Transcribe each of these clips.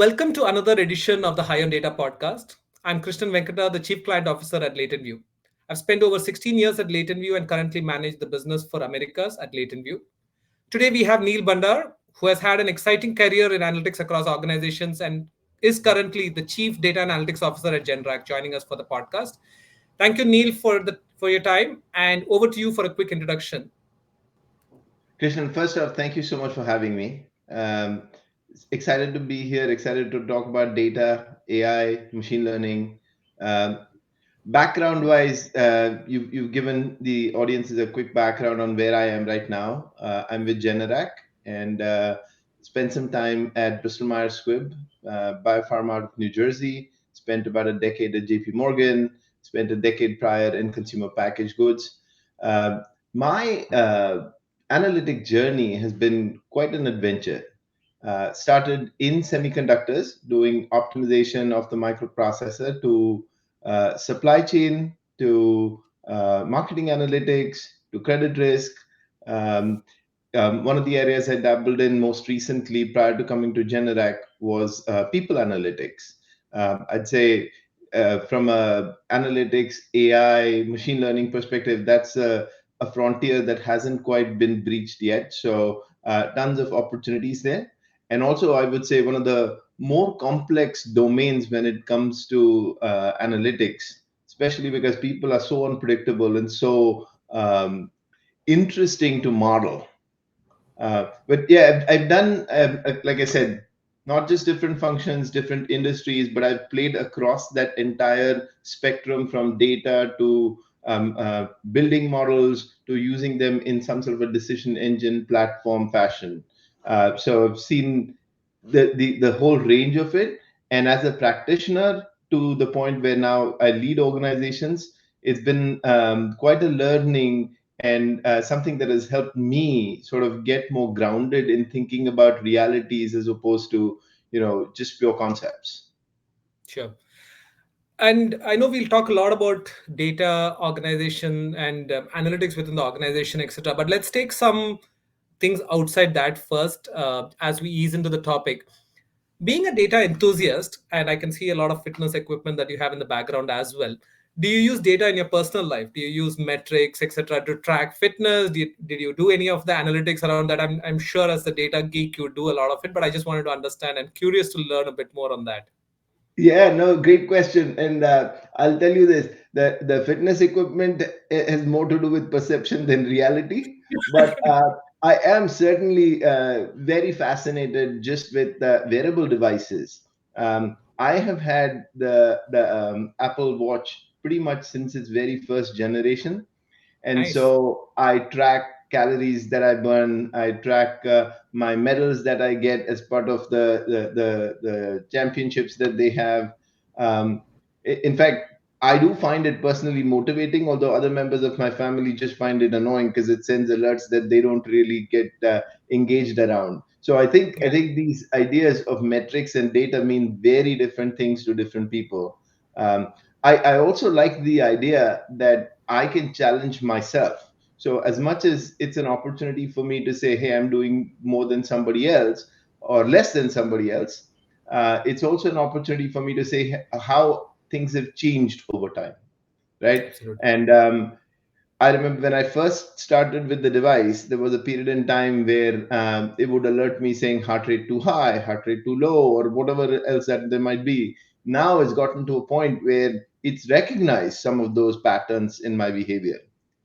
Welcome to another edition of the High on Data podcast. I'm Krishnan Venkata, the Chief Client Officer at LatentView. I've spent over 16 years at LatentView and currently manage the business for Americas at LatentView. Today we have Neil Bhandar, who has had an exciting career in analytics across organizations and is currently the Chief Data Analytics Officer at Generac, joining us for the podcast. Thank you, Neil, for your time, and over to you for a quick introduction. Krishnan, first off, thank you so much for having me. Excited to be here, excited to talk about data, AI, machine learning. Um, Background wise, you've given the audiences a quick background on where I am right now. I'm with Generac and spent some time at Bristol Myers Squibb, biopharma out of New Jersey, spent about a decade at JP Morgan, spent a decade prior in consumer packaged goods. My analytic journey has been quite an adventure. Started in semiconductors, doing optimization of the microprocessor to supply chain to marketing analytics to credit risk. Um, One of the areas I dabbled in most recently prior to coming to Generac was people analytics. I'd say from a analytics, AI, machine learning perspective, that's a frontier that hasn't quite been breached yet. So tons of opportunities there. And also, I would say one of the more complex domains when it comes to analytics, especially because people are so unpredictable and so interesting to model. But yeah, I've done, like I said, not just different functions, different industries, but I've played across that entire spectrum from data to building models to using them in some sort of a decision engine platform fashion. So I've seen the whole range of it. And as a practitioner, to the point where now I lead organizations, it's been quite a learning and something that has helped me sort of get more grounded in thinking about realities as opposed to just pure concepts. Sure. And I know we'll talk a lot about data organization and analytics within the organization, etc. But let's take some things outside that first as we ease into the topic. Being a data enthusiast, and I can see a lot of fitness equipment that you have in the background as well. Do you use data in your personal life? Do you use metrics, etc., to track fitness? Did you do any of the analytics around that? I'm sure as a data geek, you do a lot of it, but I just wanted to understand and curious to learn a bit more on that. Yeah, no, great question. And I'll tell you this, the fitness equipment has more to do with perception than reality. But I am certainly very fascinated just with the wearable devices. I have had the Apple Watch pretty much since its very first generation. And Nice. so I track calories that I burn. I track my medals that I get as part of the championships that they have. In fact, I do find it personally motivating, although other members of my family just find it annoying because it sends alerts that they don't really get engaged around. So I think these ideas of metrics and data mean very different things to different people. Um, I also like the idea that I can challenge myself. So, as much as it's an opportunity for me to say, hey, I'm doing more than somebody else or less than somebody else, it's also an opportunity for me to say how things have changed over time, right? Absolutely. And I remember when I first started with the device, there was a period in time where it would alert me saying heart rate too high, heart rate too low, or whatever else that there might be. Now it's gotten to a point where it's recognized some of those patterns in my behavior,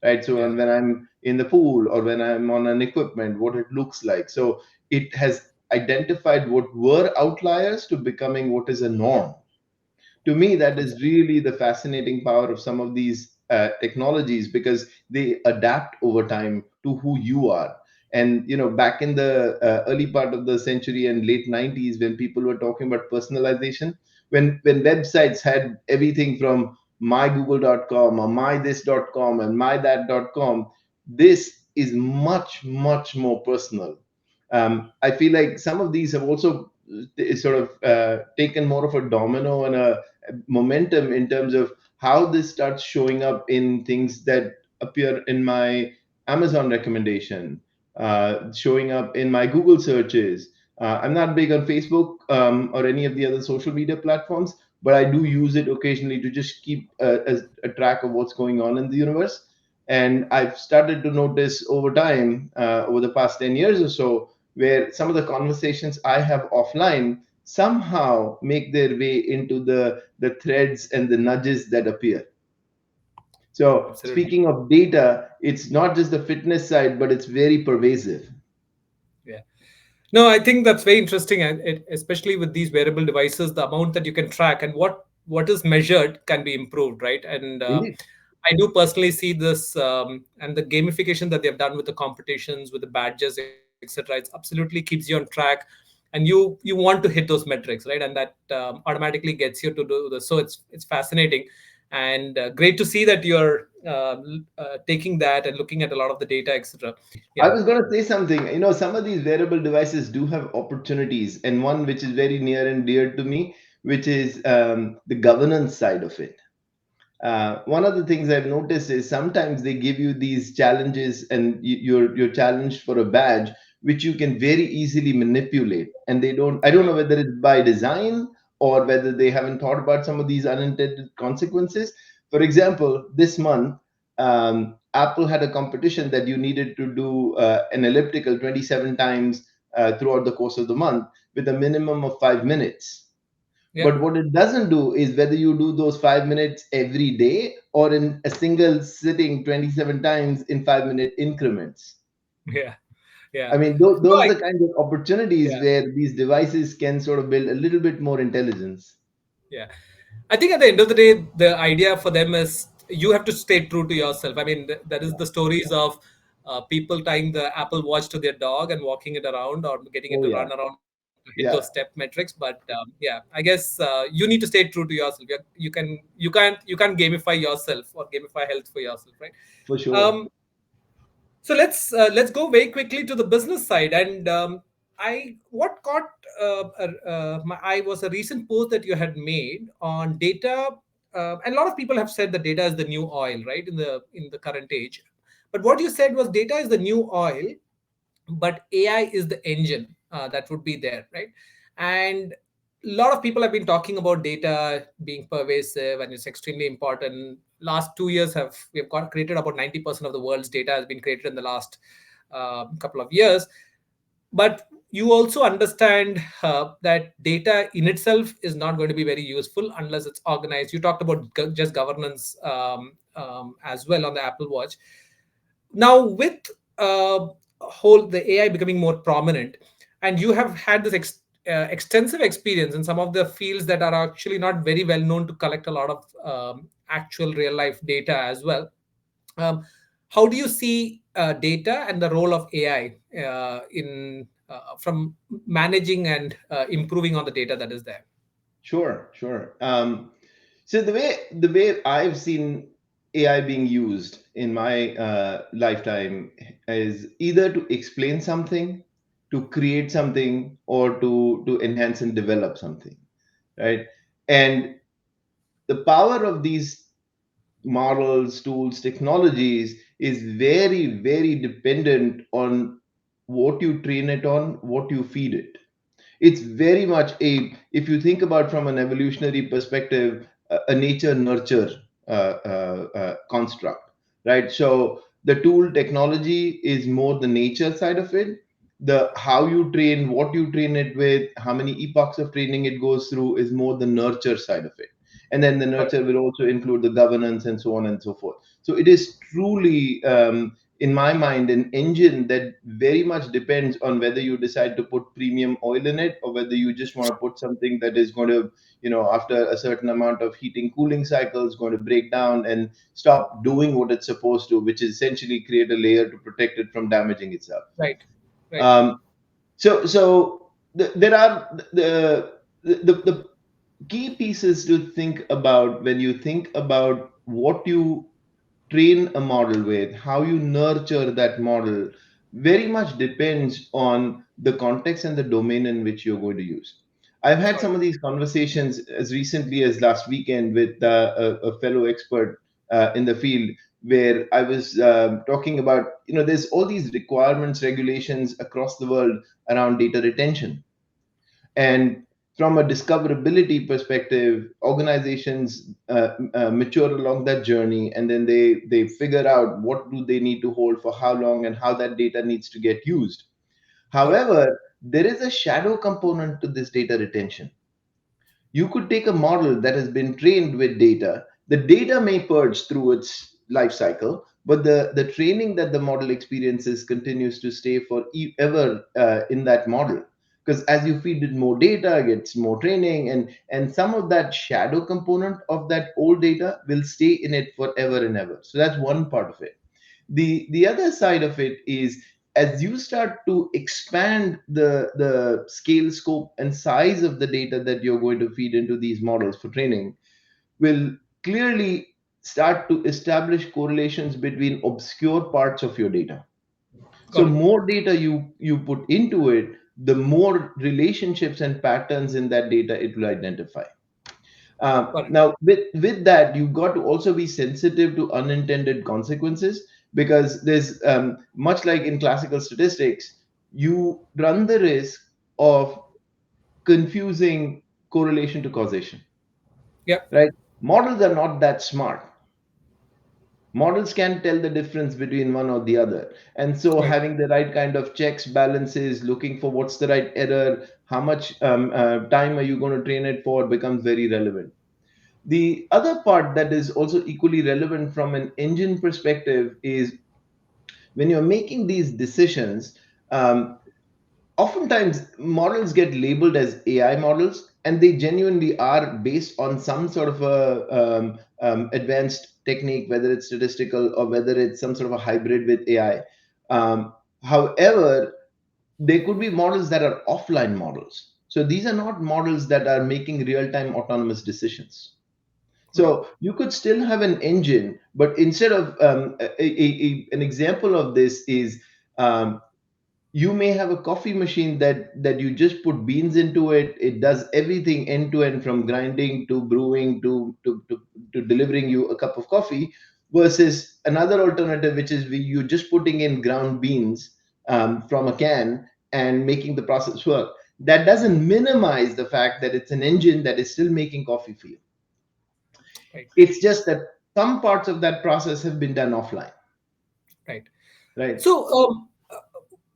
right? So Yeah. when I'm in the pool or when I'm on an equipment, what it looks like. So it has identified what were outliers to becoming what is a norm. To me, that is really the fascinating power of some of these technologies because they adapt over time to who you are. And back in the early part of the century and late 90s, when people were talking about personalization, when websites had everything from mygoogle.com or mythis.com and mythat.com, this is much more personal. I feel like some of these have also sort of taken more of a domino and a momentum in terms of how this starts showing up in things that appear in my Amazon recommendation, showing up in my Google searches. I'm not big on Facebook or any of the other social media platforms, but I do use it occasionally to just keep a track of what's going on in the universe. And I've started to notice over time, over the past 10 years or so, where some of the conversations I have offline somehow make their way into the threads and the nudges that appear. So, Absolutely. speaking of data, it's not just the fitness side, but it's very pervasive. Yeah. No, I think that's very interesting, and especially with these wearable devices, the amount that you can track and what is measured can be improved, right? And Indeed. I do personally see this, and the gamification that they've done with the competitions, with the badges, etc. It absolutely keeps you on track, and you want to hit those metrics, right? And that automatically gets you to do this. So it's fascinating, and great to see that you're taking that and looking at a lot of the data, etc. I Yeah, was going to say something. Some of these wearable devices do have opportunities, and one which is very near and dear to me, which is the governance side of it. One of the things I've noticed is sometimes they give you these challenges, and you're challenged for a badge, which you can very easily manipulate. And they don't. I don't know whether it's by design or whether they haven't thought about some of these unintended consequences. For example, this month, Apple had a competition that you needed to do an elliptical 27 times throughout the course of the month with a minimum of 5 minutes. yeah, But what it doesn't do is whether you do those 5 minutes every day or in a single sitting 27 times in 5 minute increments. yeah, yeah. I mean, No, those are the kinds of opportunities yeah, where these devices can sort of build a little bit more intelligence. yeah. I think at the end of the day, the idea for them is you have to stay true to yourself. I mean, that is the stories of people tying the Apple Watch to their dog and walking it around or getting it Oh, to yeah. run around to hit those step Yeah, metrics. But yeah, I guess you need to stay true to yourself. You can't gamify yourself or gamify health for yourself, right? for Um, sure. so let's go very quickly to the business side. And I what caught my eye was a recent post that you had made on data. And a lot of people have said that data is the new oil, right, in the current age. But what you said was data is the new oil, but AI is the engine that would be there, right? And a lot of people have been talking about data being pervasive and it's extremely important. Last 2 years we've got created about 90% of the world's data has been created in the last couple of years. But you also understand that data in itself is not going to be very useful unless it's organized. You talked about just governance as well on the Apple Watch. Now with whole the AI becoming more prominent, and you have had this extensive experience in some of the fields that are actually not very well known to collect a lot of actual real life data as well. um, how do you see data and the role of AI in from managing and improving on the data that is there? Sure, sure. So the way I've seen AI being used in my lifetime is either to explain something, to create something, or to enhance and develop something, right? And the power of these models, tools, technologies is very, very dependent on what you train it on, what you feed it. It's very much if you think about from an evolutionary perspective, a nature nurture construct, right? So the tool technology is more the nature side of it. The how you train, what you train it with, how many epochs of training it goes through is more the nurture side of it. And then the Correct. nurture will also include the governance and so on and so forth. So it is truly in my mind, an engine that very much depends on whether you decide to put premium oil in it or whether you just want to put something that is going to, after a certain amount of heating, cooling cycles, going to break down and stop doing what it's supposed to, which is essentially create a layer to protect it from damaging itself. Right, right. Um, there are the key pieces to think about when you think about what you train a model with, how you nurture that model, very much depends on the context and the domain in which you're going to use. I've had some Correct. of these conversations as recently as last weekend with a fellow expert in the field, where I was talking about, there's all these requirements, regulations across the world around data retention. And from a discoverability perspective, organizations mature along that journey, and then they figure out what do they need to hold for how long and how that data needs to get used. Correct. However, there is a shadow component to this data retention. You could take a model that has been trained with data. The data may purge through its life cycle, but the training that the model experiences continues to stay for ever in that model. Because as you feed it more data, it gets more training, and some of that shadow component of that old data will stay in it forever and ever. So that's one part of it. The other side of it is, as you start to expand the scale, scope, and size of the data that you're going to feed into these models for training, will clearly start to establish correlations between obscure parts of your data. So Got it. more data you put into it, the more relationships and patterns in that data it will identify. Got it. Now, with that, you've got to also be sensitive to unintended consequences, because there's much like in classical statistics, you run the risk of confusing correlation to causation, Yeah. right? Models are not that smart. Models can tell the difference between one or the other. And so Right. having the right kind of checks, balances, looking for what's the right error, how much time are you going to train it for, becomes very relevant. The other part that is also equally relevant from an engine perspective is, when you're making these decisions, um, oftentimes models get labeled as AI models, and they genuinely are based on some sort of a advanced technique, whether it's statistical or whether it's some sort of a hybrid with AI. However, there could be models that are offline models. So these are not models that are making real time autonomous decisions. Right. So you could still have an engine, but instead of an example of this is, um, you may have a coffee machine that you just put beans into it. It does everything end to end, from grinding to brewing to delivering you a cup of coffee, versus another alternative, which is you just putting in ground beans from a can and making the process work. That doesn't minimize the fact that it's an engine that is still making coffee for you. Right. It's just that some parts of that process have been done offline, Right. right? So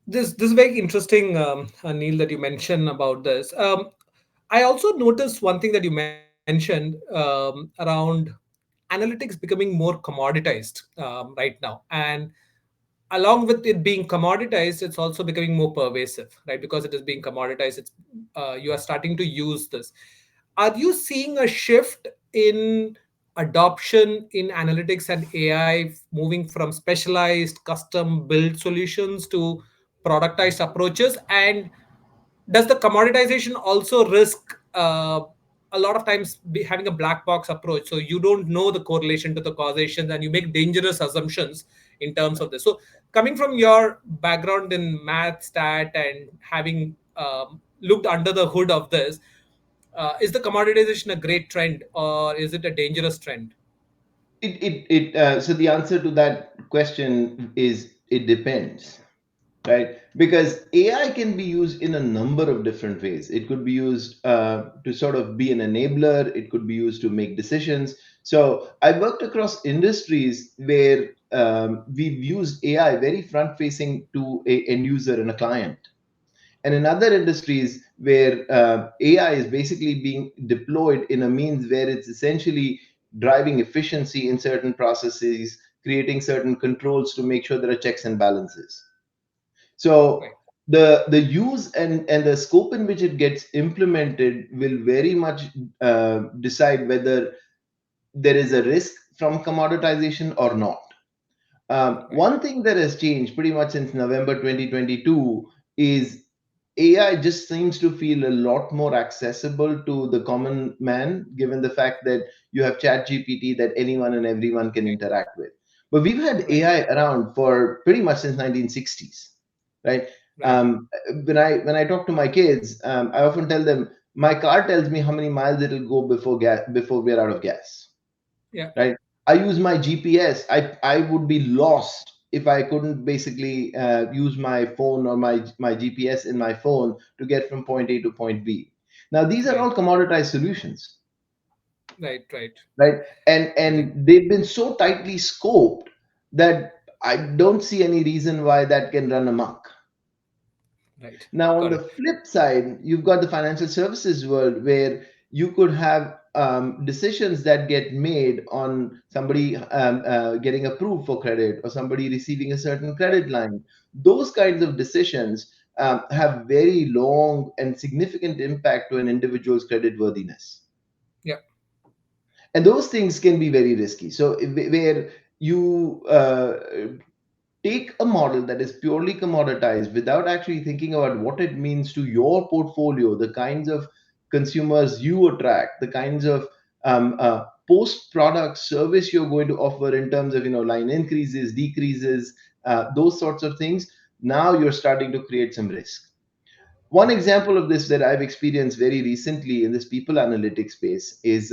this is very interesting, Neil, that you mentioned about this. I also noticed one thing that you mentioned around analytics becoming more commoditized right now, and along with it being commoditized, it's also becoming more pervasive, right? Because it is being commoditized, it's you are starting to use this. Are you seeing a shift in adoption in analytics and AI, moving from specialized custom build solutions to productized approaches? And does the commoditization also risk a lot of times having a black box approach, so you don't know the correlation to the causation and you make dangerous assumptions in terms of this? So coming from your background in math, stat, and having looked under the hood of this, is the commoditization a great trend or is it a dangerous trend? So the answer to that question is, it depends, right? Because AI can be used in a number of different ways. It could be used to sort of be an enabler. It could be used to make decisions. So I worked across industries where we've used AI very front facing to a end user and a client, and in other industries where AI is basically being deployed in a means where it's essentially driving efficiency in certain processes, creating certain controls to make sure there are checks and balances. So Right. the use and the scope in which it gets implemented will very much decide whether there is a risk from commoditization or not. Right. One thing that has changed pretty much since November 2022 is AI just seems to feel a lot more accessible to the common man, given the fact that you have ChatGPT that anyone and everyone can interact with. But we've had Right. AI around for pretty much since 1960s, right? Right. When I talk to my kids, I often tell them my car tells me how many miles it'll go before we're out of gas, Yeah. right? I use my GPS. I would be lost if I couldn't basically use my phone or my GPS in my phone to get from point A to point B. Now, these are Right. all commoditized solutions, Right. Right. right? Agree. And they've been so tightly scoped that I don't see any reason why that can run amok. Right. Now, on Got the it. flip side, you've got the financial services world where you could have decisions that get made on somebody getting approved for credit or somebody receiving a certain credit line. Those kinds of decisions have very long and significant impact to an individual's credit worthiness. Yeah. And those things can be very risky. So, where you take a model that is purely commoditized without actually thinking about what it means to your portfolio, the kinds of consumers you attract, the kinds of post product service you're going to offer in terms of line increases, decreases, those sorts of things. Now you're starting to create some risk. One example of this that I've experienced very recently in this people analytics space is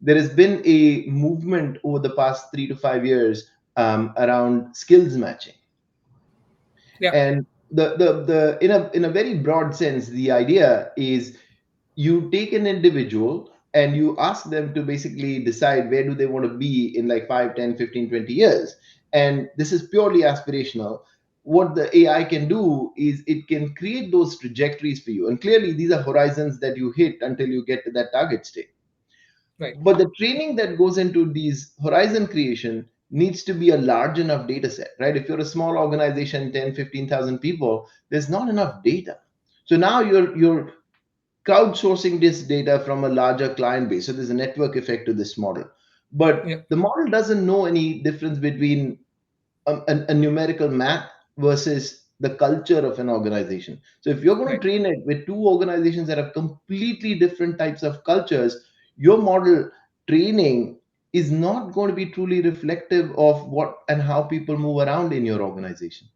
there has been a movement over the past 3 to 5 years around skills matching. Yeah. And the in a very broad sense, the idea is you take an individual and you ask them to basically decide where do they want to be in like 5, 10, 15, 20 years. And this is purely aspirational. What the AI can do is it can create those trajectories for you. And clearly, these are horizons that you hit until you get to that target state. Right. But the training that goes into these horizon creation needs to be a large enough data set, right? If you're a small organization, 10, 15,000 people, there's not enough data. So now you're crowdsourcing this data from a larger client base. So there's a network effect to this model. But Yeah. the model doesn't know any difference between a numerical math versus the culture of an organization. So if you're going to Right. train it with two organizations that have completely different types of cultures, your model training is not going to be truly reflective of what and how people move around in your organization.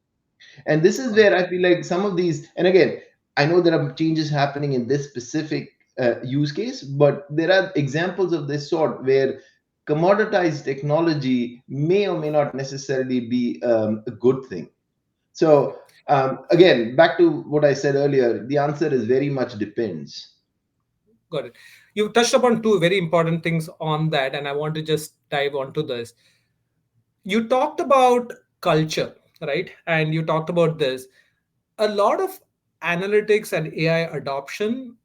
And this is Got it. where I feel like some of these, and again, I know there are changes happening in this specific use case, but there are examples of this sort where commoditized technology may or may not necessarily be a good thing. Yeah. So, again, back to what I said earlier, the answer is very much depends. Got it. You touched upon two very important things on that, and I want to just dive onto this. You talked about culture, right? And you talked about this. A lot of analytics and AI adoption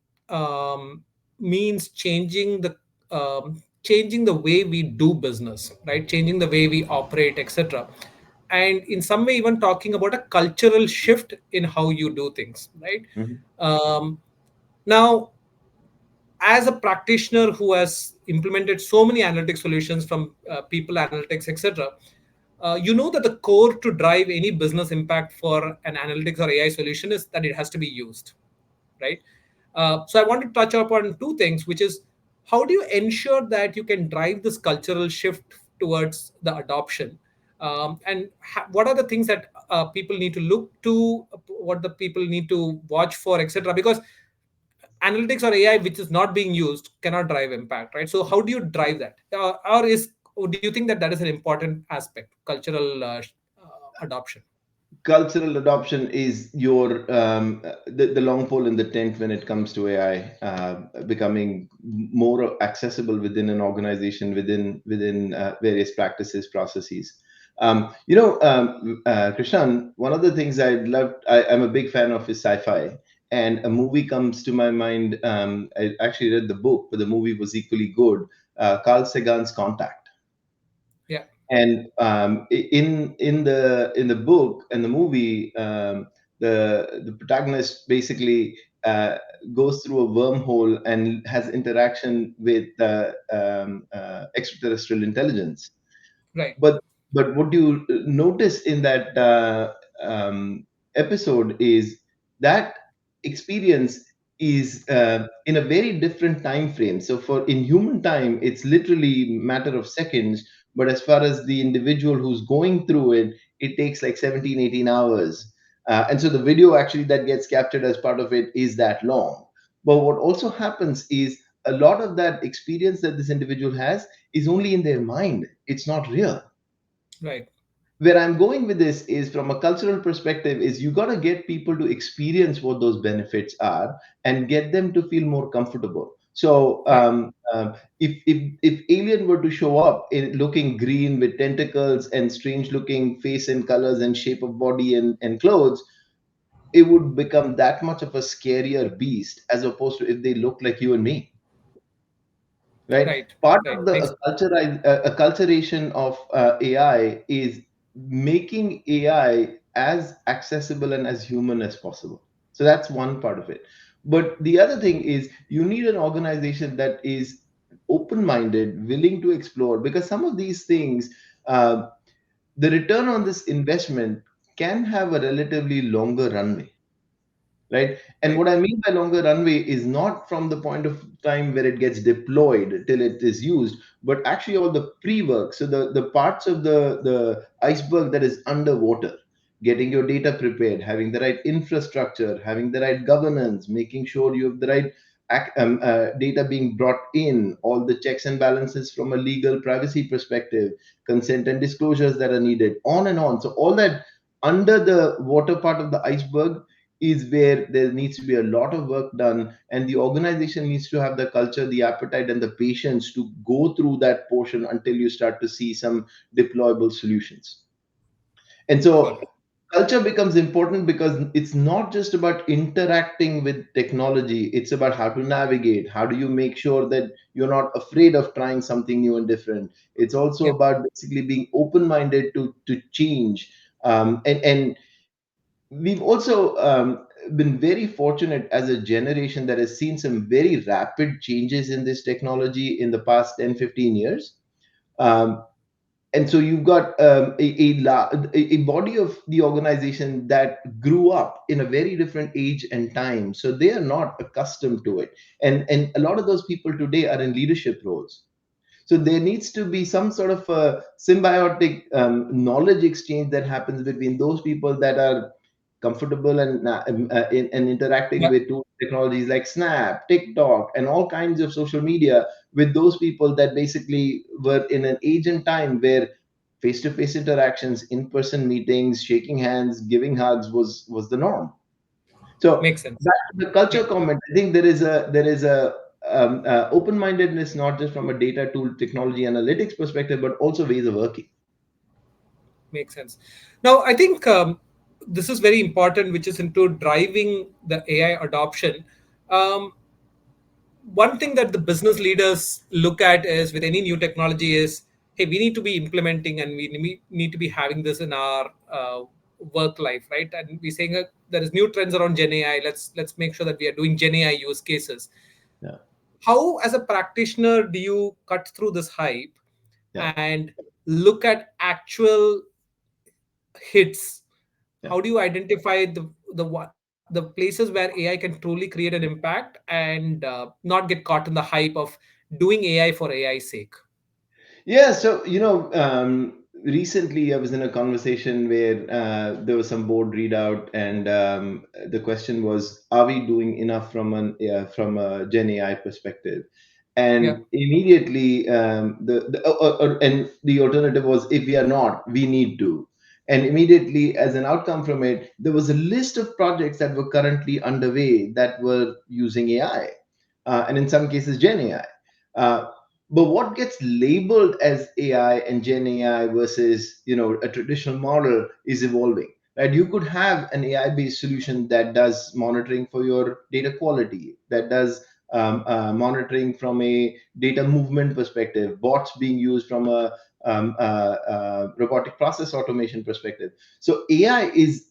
means changing the way we do business, right? Changing the way we operate, etc. And in some way, even talking about a cultural shift in how you do things, right? Mhm. Um, Now, as a practitioner who has implemented so many analytic solutions from people analytics, etc., you know that the core to drive any business impact for an analytics or AI solution is that it has to be used, right? So I want to touch upon two things, which is how do you ensure that you can drive this cultural shift towards the adoption, and what are the things that people need to look to, what the people need to watch for, etc. Because analytics or AI which is not being used cannot drive impact, right? So how do you drive that, or do you think that that is an important aspect, cultural adoption? Cultural adoption is your the long pole in the tent when it comes to AI becoming more accessible within an organization, within various practices, processes. Krishnan, one of the things I'm a big fan of is sci-fi, and a movie comes to my mind. I actually read the book, but the movie was equally good. Carl Sagan's Contact. Yeah. And in the book and the movie, the protagonist basically goes through a wormhole and has interaction with extraterrestrial intelligence. Right. But what you notice in that episode is that experience is in a very different time frame. So for in human time, it's literally matter of seconds. But as far as the individual who's going through it, it takes like 17, 18 hours. And so the video actually that gets captured as part of it is that long. But what also happens is a lot of that experience that this individual has is only in their mind. It's not real. Right. Where I'm going with this is from a cultural perspective is you got to get people to experience what those benefits are and get them to feel more comfortable. So Right. if alien were to show up in looking green with tentacles and strange looking face and colors and shape of body and clothes, it would become that much of a scarier beast as opposed to if they look like you and me, right? Right. Part Right. of the Makes acculturation of AI is making AI as accessible and as human as possible. So that's one part of it. But the other thing is you need an organization that is open-minded, willing to explore, because some of these things, uh, the return on this investment can have a relatively longer runway, right? And right. what I mean by longer runway is not from the point of time where it gets deployed till it is used, but actually all the pre-work. So the parts of the iceberg that is underwater, getting your data prepared, having the right infrastructure, having the right governance, making sure you have the right data being brought in, all the checks and balances from a legal privacy perspective, consent and disclosures that are needed, on and on. So all that under the water part of the iceberg is where there needs to be a lot of work done, and the organization needs to have the culture, the appetite, and the patience to go through that portion until you start to see some deployable solutions. And Got so it. culture becomes important because it's not just about interacting with technology, it's about how to navigate. How do you make sure that you're not afraid of trying something new and different? It's also Yeah. about basically being open minded to change. And we've also been very fortunate as a generation that has seen some very rapid changes in this technology in the past 10, 15 years. Um, and so you've got a body of the organization that grew up in a very different age and time. So they are not accustomed to it. And a lot of those people today are in leadership roles. So there needs to be some sort of a symbiotic knowledge exchange that happens between those people that are comfortable and interacting Yeah. with tools, technologies like Snap, TikTok, and all kinds of social media, with those people that basically were in an age and time where face-to-face interactions, in-person meetings, shaking hands, giving hugs was the norm. So Makes sense. back to the Yeah. culture comment, I think there is a open-mindedness not just from a data tool technology analytics perspective, but also ways of working. Makes sense. Now, I think this is very important, which is into driving the AI adoption. Um, One thing that the business leaders look at is with any new technology is, hey, we need to be implementing and need to be having this in our work life, right? And we're saying there is new trends around Gen AI. Let's make sure that we are doing Gen AI use cases. Yeah, How, as a practitioner, do you cut through this hype yeah, and look at actual hits? yeah. How do you identify the places where AI can truly create an impact and not get caught in the hype of doing AI for AI's sake? Yeah, so recently I was in a conversation where there was some board readout, and the question was, "Are we doing enough from a Gen AI perspective?" Yeah, And immediately, and the alternative was, "If we are not, we need to." And immediately, as an outcome from it, there was a list of projects that were currently underway that were using AI, and in some cases, Gen AI. But what gets labeled as AI and Gen AI versus a traditional model is evolving. Right? You could have an AI-based solution that does monitoring for your data quality, that does monitoring from a data movement perspective, bots being used from a robotic process automation perspective. So AI is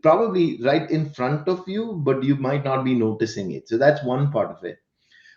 probably right in front of you, but you might not be noticing it. So that's one part of it.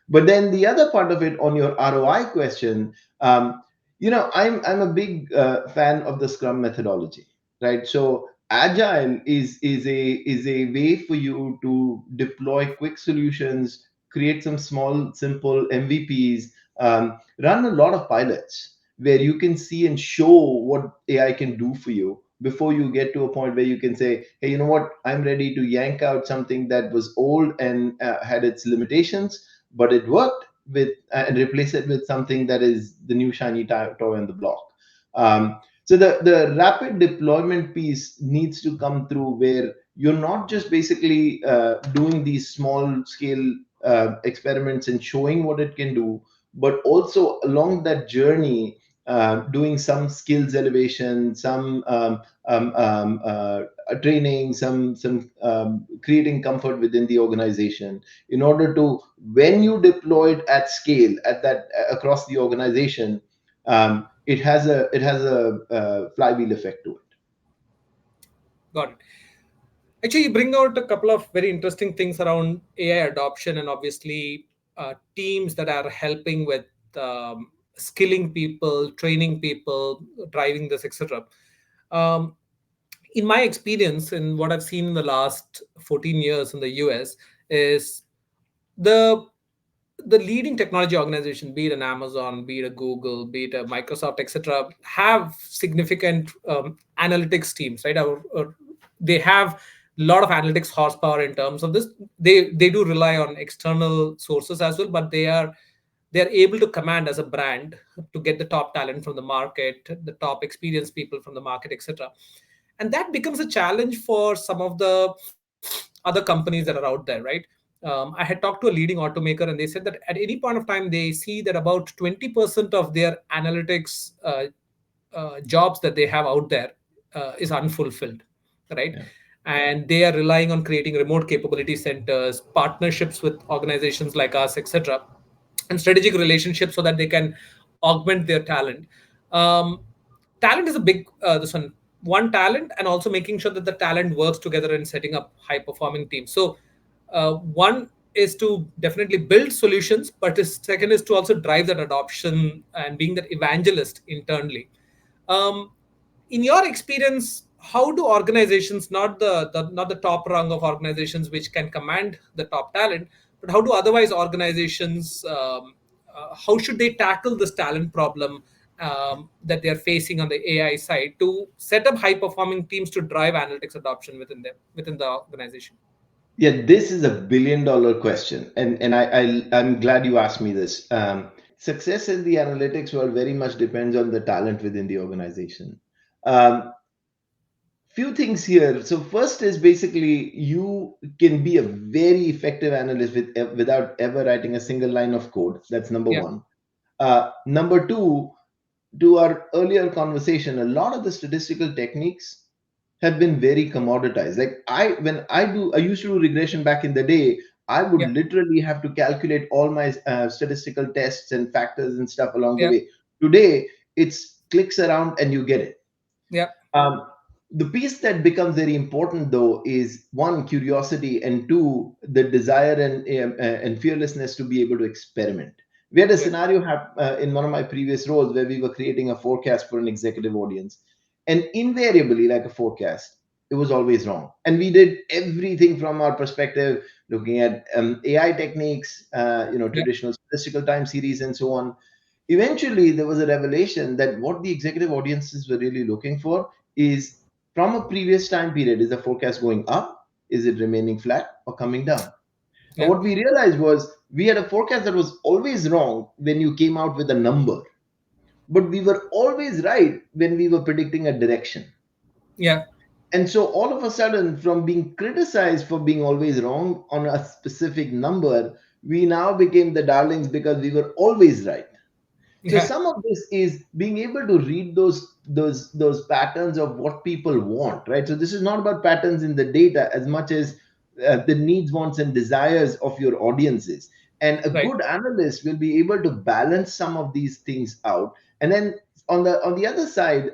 But then the other part of it on your ROI question, I'm a big fan of the Scrum methodology, right? So agile is a way for you to deploy quick solutions, create some small, simple MVPs, run a lot of pilots where you can see and show what AI can do for you before you get to a point where you can say, hey, you know what, I'm ready to yank out something that was old and had its limitations, but it worked with and replace it with something that is the new shiny toy on the block. So the rapid deployment piece needs to come through, where you're not just basically doing these small scale experiments and showing what it can do, but also along that journey, doing some skills elevation, some training, some creating comfort within the organization, in order to, when you deploy it at scale, at that across the organization, it has a flywheel effect to it. Got it. Actually, you bring out a couple of very interesting things around AI adoption, and obviously teams that are helping with skilling people, training people, driving this, etc. Um, in my experience, in what I've seen in the last 14 years in the US, is the the leading technology organization, be it an Amazon, be it a Google, be it a Microsoft, etc., have significant analytics teams, right? Or they have a lot of analytics horsepower in terms of this. They do rely on external sources as well, but they are able to command as a brand to get the top talent from the market, the top experienced people from the market, etc. And that becomes a challenge for some of the other companies that are out there, right? I had talked to a leading automaker, and they said that at any point of time, they see that about 20% of their analytics jobs that they have out there is unfulfilled, right? Yeah. And they are relying on creating remote capability centers, partnerships with organizations like us, etc., and strategic relationships so that they can augment their talent. Um, Talent is a big this one talent, and also making sure that the talent works together in setting up high performing teams. So one is to definitely build solutions, but the second is to also drive that adoption and being that evangelist internally. um, in your experience, how do organizations, not the top rung of organizations which can command the top talent, but how do otherwise organizations, how should they tackle this talent problem that they are facing on the AI side to set up high performing teams to drive analytics adoption within the organization? Yeah, this is a billion-dollar question, and I'm glad you asked me this. Success in the analytics world very much depends on the talent within the organization. Um, Few things here. So first is basically you can be a very effective analyst without ever writing a single line of code. That's number Yeah, one. Number two, to our earlier conversation, a lot of the statistical techniques have been very commoditized. Like I used to do regression back in the day. I would yeah, literally have to calculate all my statistical tests and factors and stuff along the yeah, way. Today, it's clicks around and you get it. yeah, Um, the piece that becomes very important, though, is one, curiosity, and two, the desire and fearlessness to be able to experiment. We had a yeah, scenario in one of my previous roles where we were creating a forecast for an executive audience, and invariably, like a forecast, it was always wrong. And we did everything from our perspective, looking at AI techniques, yeah, traditional statistical time series, and so on. Eventually there was a revelation that what the executive audiences were really looking for is, from a previous time period, is the forecast going up, is it remaining flat, or coming down? And yeah, what we realized was we had a forecast that was always wrong when you came out with a number, but we were always right when we were predicting a direction. yeah, And so all of a sudden, from being criticized for being always wrong on a specific number, we now became the darlings because we were always right. So yeah, some of this is being able to read those patterns of what people want, right? So this is not about patterns in the data as much as the needs, wants, and desires of your audiences. And a right, good analyst will be able to balance some of these things out. And then on the other side,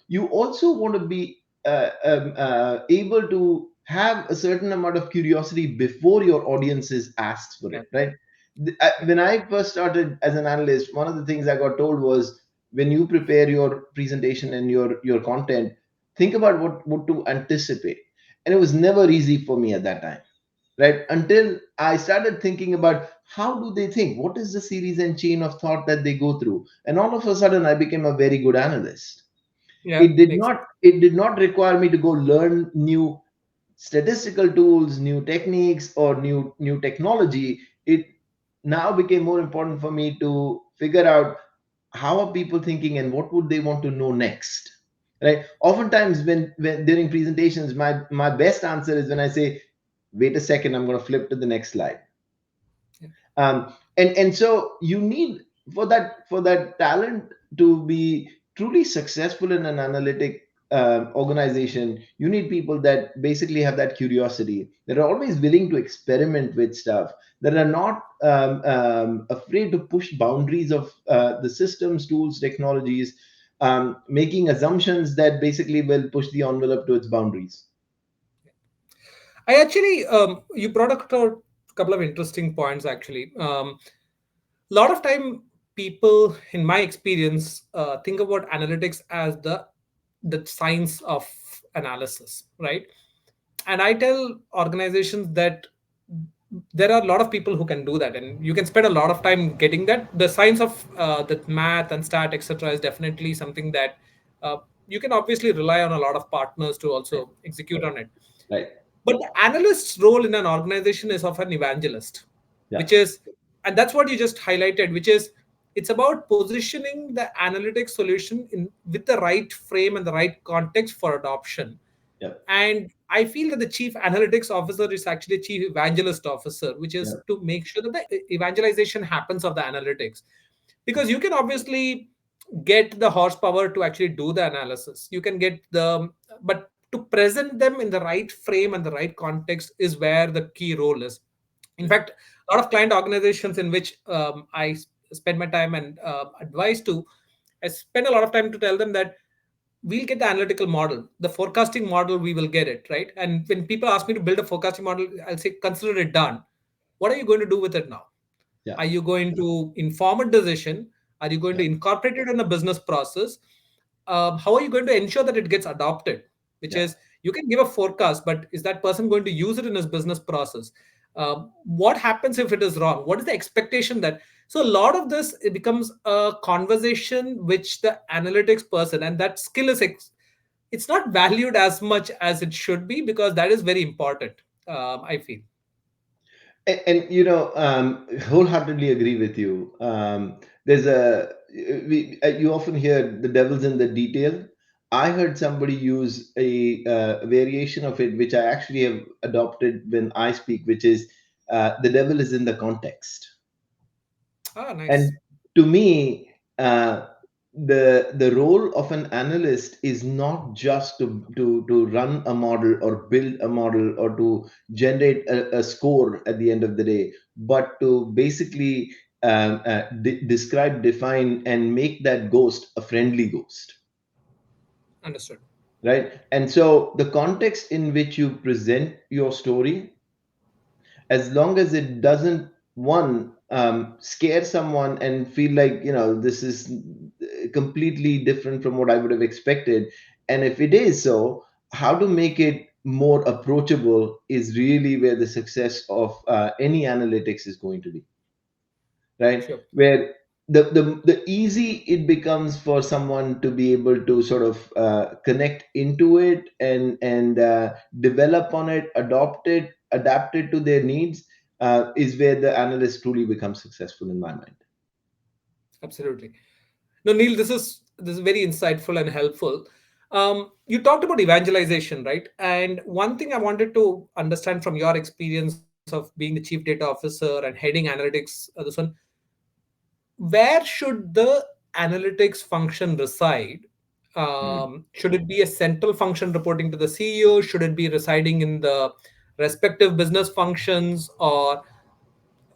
you also want to be able to have a certain amount of curiosity before your audiences asks for yeah, it, right? yeah, When I first started as an analyst, one of the things I got told was, when you prepare your presentation and your content, think about what to anticipate. And it was never easy for me at that time, right? Until I started thinking about how do they think, what is the series and chain of thought that they go through, and all of a sudden I became a very good analyst. yeah, makes It did not require me to go learn new statistical tools, new techniques, or new technology. It now became more important for me to figure out how are people thinking and what would they want to know next, right? Oftentimes when during presentations, my best answer is when I say, wait a second, I'm going to flip to the next slide. Yeah. And so you need, for that talent to be truly successful in an analytic organization, you need people that basically have that curiosity, that are always willing to experiment with stuff, that are not afraid to push boundaries of the systems, tools, technologies, making assumptions that basically will push the envelope to its boundaries. I actually, you brought up a couple of interesting points actually. A lot of time, people, in my experience, think about analytics as the science of analysis, right? And I tell organizations that there are a lot of people who can do that, and you can spend a lot of time getting that. The science of the math and stat, etc., is definitely something that uh, you can obviously rely on a lot of partners to Right. also execute on it. Right. But the analyst's role in an organization is of an evangelist, Yeah. which is, and that's what you just highlighted, which is it's about positioning the analytics solution in with the right frame and the right context for adoption. Yeah. And I feel that the chief analytics officer is actually chief evangelist officer, which Yeah. is to make sure that the evangelization happens of the analytics. Because you can obviously get the horsepower to actually do the analysis. You can get the, but to present them in the right frame and the right context is where the key role is. In Yeah. fact, a lot of client organizations in which spend my time and advise to, I spend a lot of time to tell them that we'll get the analytical model, the forecasting model, we will get it, right? And when people ask me to build a forecasting model, I'll say, consider it done. What are you going to do with it now? Yeah. Are you going to inform a decision? Are you going Yeah. to incorporate it in a business process? How are you going to ensure that it gets adopted? Which Yeah. is, you can give a forecast, but is that person going to use it in his business process? What happens if it is wrong? What is the expectation that? So a lot of this, it becomes a conversation which the analytics person, and that skill is it's not valued as much as it should be, because that is very important. I feel. And wholeheartedly agree with you. There's a you often hear the devil's in the detail. I heard somebody use a variation of it, which I actually have adopted when I speak, which is the devil is in the context. Ah, nice. And to me, the role of an analyst is not just to run a model or build a model or to generate a score at the end of the day, but to basically describe, define, and make that ghost a friendly ghost, Understood. right? And so the context in which you present your story, as long as it doesn't, one, scare someone and feel like, this is completely different from what I would have expected, and if it is so, how to make it more approachable is really where the success of any analytics is going to be, right? Sure. Where the easy it becomes for someone to be able to sort of connect into it and develop on it, adopt it, adapt it to their needs, is where the analyst truly becomes successful in my mind. Absolutely. No, Neil, this is very insightful and helpful. You talked about evangelization, right? And one thing I wanted to understand from your experience of being the chief data officer and heading analytics, this one, where should the analytics function reside? Hmm. Should it be a central function reporting to the CEO? Should it be residing in the respective business functions? Or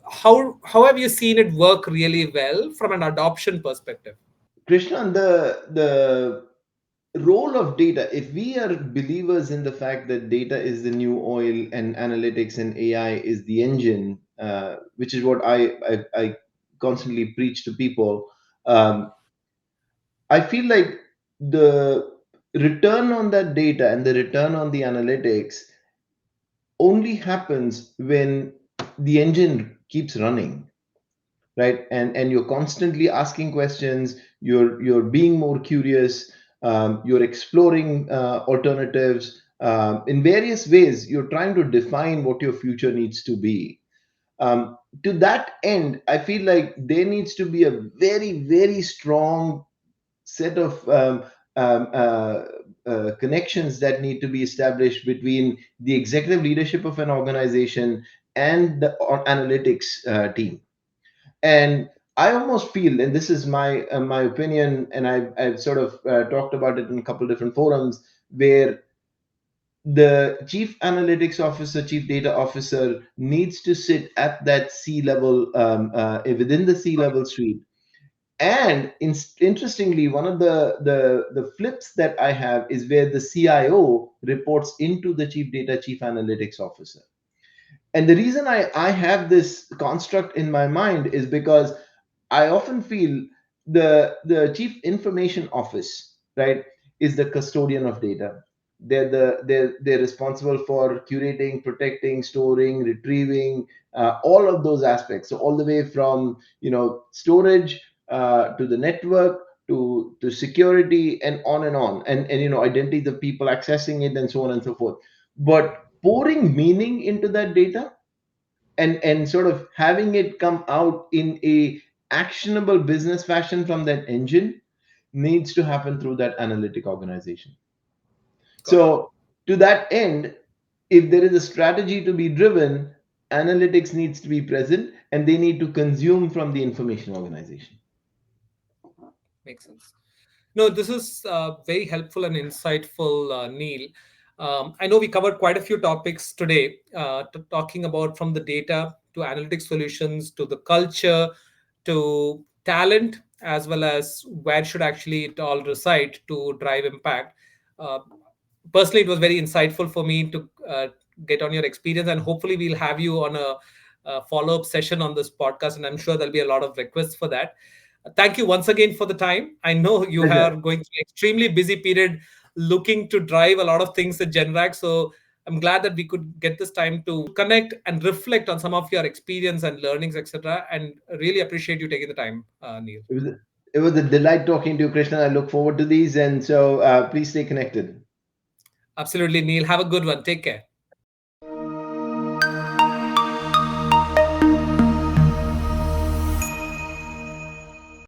how have you seen it work really well from an adoption perspective? Krishna, the role of data, if we are believers in the fact that data is the new oil and analytics and AI is the engine, which is what I constantly preach to people, um, I feel like the return on that data and the return on the analytics only happens when the engine keeps running, right? And you're constantly asking questions, you're being more curious, you're exploring alternatives, in various ways you're trying to define what your future needs to be. To that end, I feel like there needs to be a very, very strong set of um, uh, connections that need to be established between the executive leadership of an organization and the analytics team. And I almost feel, and this is my opinion, and I've sort of talked about it in a couple of different forums, where the chief analytics officer, chief data officer needs to sit at that C level, within the C level suite. And interestingly, one of the flips that I have is where the CIO reports into the chief data, chief analytics officer. And the reason I have this construct in my mind is because I often feel the chief information office, right, is the custodian of data. They're responsible for curating, protecting, storing, retrieving, all of those aspects. So all the way from storage, to the network, to security, and on and on, and identity of people accessing it, and so on and so forth. But pouring meaning into that data, and sort of having it come out in a actionable business fashion from that engine, needs to happen through that analytic organization. Got it. So to that end, if there is a strategy to be driven, analytics needs to be present, and they need to consume from the information organization. Makes sense. No, this is very helpful and insightful, Neil. I know we covered quite a few topics today, talking about from the data to analytic solutions to the culture to talent, as well as where should actually it all reside to drive impact. Uh, Personally, it was very insightful for me to get on your experience, and hopefully, we'll have you on a follow up session on this podcast, and I'm sure there'll be a lot of requests for that. Thank you once again for the time. I know you are Pleasure. going through extremely busy period looking to drive a lot of things at Generac. So I'm glad that we could get this time to connect and reflect on some of your experience and learnings, etc. And really appreciate you taking the time, Neil. It was, it was a delight talking to you, Krishna. I look forward to these, and so please stay connected. Absolutely, Neil. Have a good one. Take care.